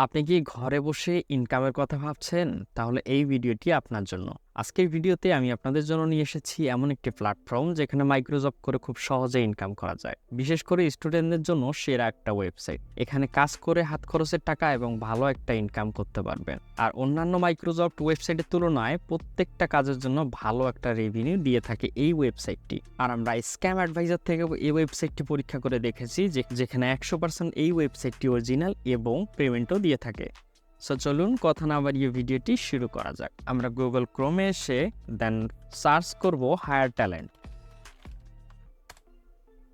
আপনি কি ঘরে বসে ইনকামের কথা ভাবছেন? তাহলে এই ভিডিওটি আপনার জন্য। আজকের ভিডিওতে আমি আপনাদের জন্য নিয়ে এসেছি এমন একটি প্ল্যাটফর্ম যেখানে মাইক্রোজব করে খুব সহজে ইনকাম করা যায়। বিশেষ করে স্টুডেন্টদের জন্য সেরা একটা ওয়েবসাইট। এখানে কাজ করে হাত খরচের টাকা এবং ভালো একটা ইনকাম করতে পারবেন। আর অন্যান্য মাইক্রোজব ওয়েবসাইটের তুলনায় প্রত্যেকটা কাজের জন্য ভালো একটা রেভিনিউ দিয়ে থাকে এই ওয়েবসাইটটি। আর আমরা স্ক্যাম অ্যাডভাইজার থেকে এই ওয়েবসাইটটি পরীক্ষা করে দেখেছি যেখানে 100% এই ওয়েবসাইটটি অরিজিনাল এবং পেমেন্টও দিয়ে থাকে। সো চলুন কথা না বাড়িয়ে ভিডিওটি শুরু করা যাক। আমরা গুগল ক্রোমে এসে দেন সার্চ করব হায়ার ট্যালেন্ট।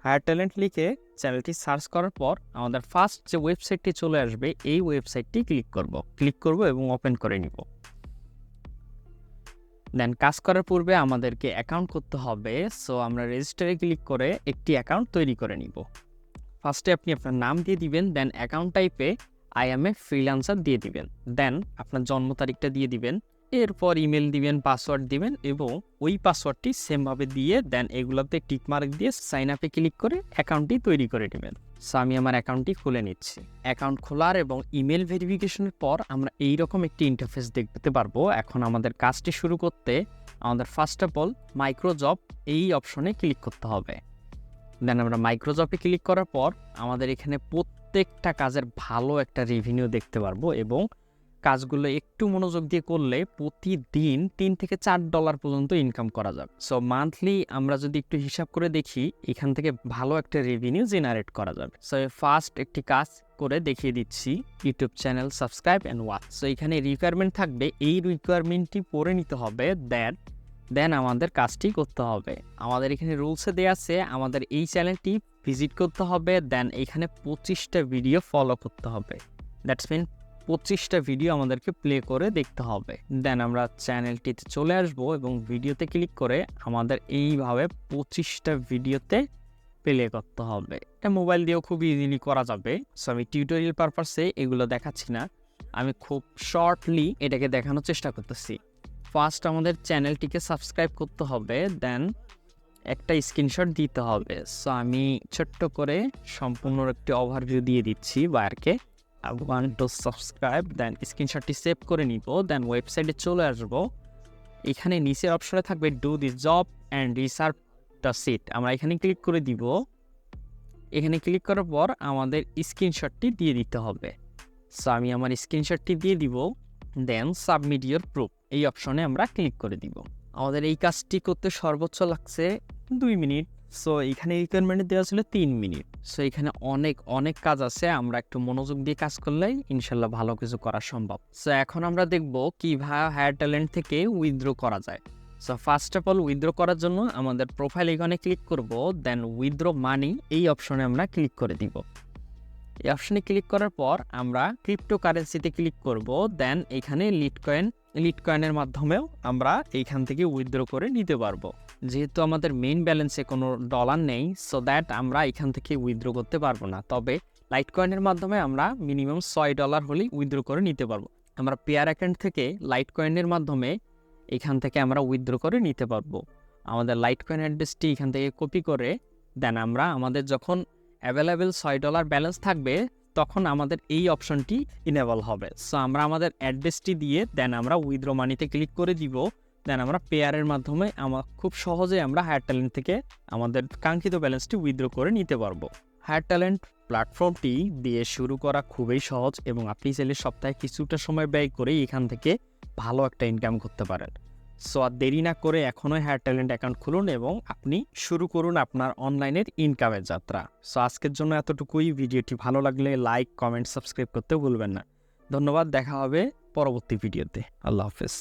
হায়ার ট্যালেন্ট লিখে চ্যানেলটি সার্চ করার পর আমাদের ফার্স্ট যে ওয়েবসাইটটি চলে আসবে এই ওয়েবসাইটটি ক্লিক করব এবং ওপেন করে নিব। দেন কাজ করার পূর্বে আমাদেরকে অ্যাকাউন্ট করতে হবে। সো আমরা রেজিস্টারে ক্লিক করে একটি অ্যাকাউন্ট তৈরি করে নিব। ফার্স্টে আপনি আপনার নাম দিয়ে দিবেন, দেন অ্যাকাউন্ট টাইপে আই এম এ ফ্রিল্যান্সার দিয়ে দিবেন, দেন আপনার জন্ম তারিখটা দিয়ে দিবেন, এরপর ইমেল দিবেন, পাসওয়ার্ড দিবেন এবং ওই পাসওয়ার্ডটি সেমভাবে দিয়ে দেন এগুলোতে টিকমার্ক দিয়ে সাইন আপে ক্লিক করে অ্যাকাউন্টটি তৈরি করে নেবেন। সো আমি আমার অ্যাকাউন্টটি খুলে নিচ্ছি। অ্যাকাউন্ট খোলার এবং ইমেল ভেরিফিকেশনের পর আমরা এইরকম একটি ইন্টারফেস দেখতে পারবো। এখন আমাদের কাজটি শুরু করতে আমাদের ফার্স্ট অফ অল মাইক্রোজব এই অপশনে ক্লিক করতে হবে। দেন আমরা মাইক্রোজবে ক্লিক করার পর আমাদের এখানে প্রত্যেকটা কাজের ভালো একটা রেভিনিউ দেখতে পারবো এবং কাজগুলো একটু মনোযোগ দিয়ে করলে প্রতিদিন $3 থেকে $4 পর্যন্ত ইনকাম করা যাবে। সো মান্থলি আমরা যদি একটু হিসাব করে দেখি এখান থেকে ভালো একটা রেভিনিউ জেনারেট করা যাবে। সো ফার্স্ট একটি কাজ করে দেখিয়ে দিচ্ছি, YouTube channel subscribe and watch. So এখানে রিকোয়ারমেন্ট থাকবে, এই রিকোয়ারমেন্টটি পড়ে নিতে হবে, দেন আমাদের কাজটি করতে হবে। আমাদের এখানে রুলসে দেওয়া আছে আমাদের এই চ্যানেলটি ভিজিট করতে হবে, দেন এখানে 25টা ভিডিও ফলো করতে হবে। দ্যাটস মিন 25টা ভিডিও আমাদেরকে প্লে করে দেখতে হবে। দেন আমরা চ্যানেলটিতে চলে আসব এবং ভিডিওতে ক্লিক করে আমাদের এইভাবে 25টা ভিডিওতে প্লে করতে হবে। এটা মোবাইল দিয়েও খুব ইজিলি করা যাবে। সো আমি টিউটোরিয়াল পারপাসে এগুলো দেখাচ্ছি না, আমি খুব শর্টলি এটাকে দেখানোর চেষ্টা করতেছি। ফার্স্ট আমাদের চ্যানেলটিকে সাবস্ক্রাইব করতে হবে, দেন একটা স্ক্রিনশট দিতে হবে। সো আমি ছোট্ট করে সম্পূর্ণ একটি ওভারভিউ দিয়ে দিচ্ছি বায়ারকে। I want to subscribe, then স্ক্রিনশটটি সেভ করে নিব, দেন ওয়েবসাইটে চলে আসবো। এখানে নিচের অপশনে থাকবে do this job and reserve the seat, আমরা এখানে ক্লিক করে দিব। এখানে ক্লিক করার পর আমাদের স্ক্রিনশটটি দিয়ে দিতে হবে। সো আমি আমার স্ক্রিনশটটি দিয়ে দিব, দেন সাবমিট ইওর প্রুফ এই অপশনে আমরা ক্লিক করে দিব। আমাদের এই কাজটি করতে সর্বোচ্চ লাগছে 2 মিনিট। সো এখানে রিকোয়ারমেন্ট দেওয়া ছিল 3 মিনিট। সো এখানে অনেক কাজ আছে, আমরা একটু মনোযোগ দিয়ে কাজ করলেই ইনশাল্লাহ ভালো কিছু করা সম্ভব। সো এখন আমরা দেখব কিভাবে হায়ার ট্যালেন্ট থেকে উইথড্র করা যায়। So first of all withdraw করার জন্য আমাদের প্রোফাইল এখানে ক্লিক করব, দেন উইথড্র মানি এই অপশনে আমরা ক্লিক করে দিব। এই অপশনে ক্লিক করার পর আমরা ক্রিপ্টোকারেন্সিতে ক্লিক করব, দেন এখানে লিটকয়েনের মাধ্যমেও আমরা এইখান থেকে উইথড্র করে নিতে পারবো। যেহেতু আমাদের মেইন ব্যালেন্সে কোনো ডলার নেই, সো দ্যাট আমরা এখান থেকে উইথড্র করতে পারবো না। তবে লাইটকয়েনের মাধ্যমে আমরা মিনিমাম $6 হলেই উইথড্র করে নিতে পারবো। আমরা পেয়ার অ্যাকাউন্ট থেকে লাইটকয়েনের মাধ্যমে এখান থেকে আমরা উইথড্র করে নিতে পারবো। আমাদের লাইটকয়েন অ্যাড্রেসটি এখান থেকে কপি করে দেন আমরা আমাদের যখন অ্যাভেলেবেল $6 ব্যালেন্স থাকবে তখন আমাদের এই অপশনটি ইনেবল হবে। সো আমরা আমাদের অ্যাড্রেসটি দিয়ে দেন আমরা উইথড্র মানিতে ক্লিক করে দিব, দেন আমরা পেয়ারের মাধ্যমে খুব সহজে আমরা হায়ার ট্যালেন্ট থেকে আমাদের কাঙ্ক্ষিত ব্যালেন্সটি উইথড্র করে নিতে পারবো। হায়ার ট্যালেন্ট প্ল্যাটফর্মটি দিয়ে শুরু করা খুবই সহজ এবং আপনি চাইলে সপ্তাহে কিছুটা সময় ব্যয় করে এখান থেকে ভালো একটা ইনকাম করতে পারেন। সো আর দেরি না করে এখনই হায়ার ট্যালেন্ট অ্যাকাউন্ট খুলুন এবং আপনি শুরু করুন আপনার অনলাইনের ইনকামের যাত্রা। সো আজকের জন্য এতটুকুই। ভিডিওটি ভালো লাগলে লাইক, কমেন্ট, সাবস্ক্রাইব করতে ভুলবেন না। ধন্যবাদ, দেখা হবে পরবর্তী ভিডিওতে। আল্লাহ হাফেজ।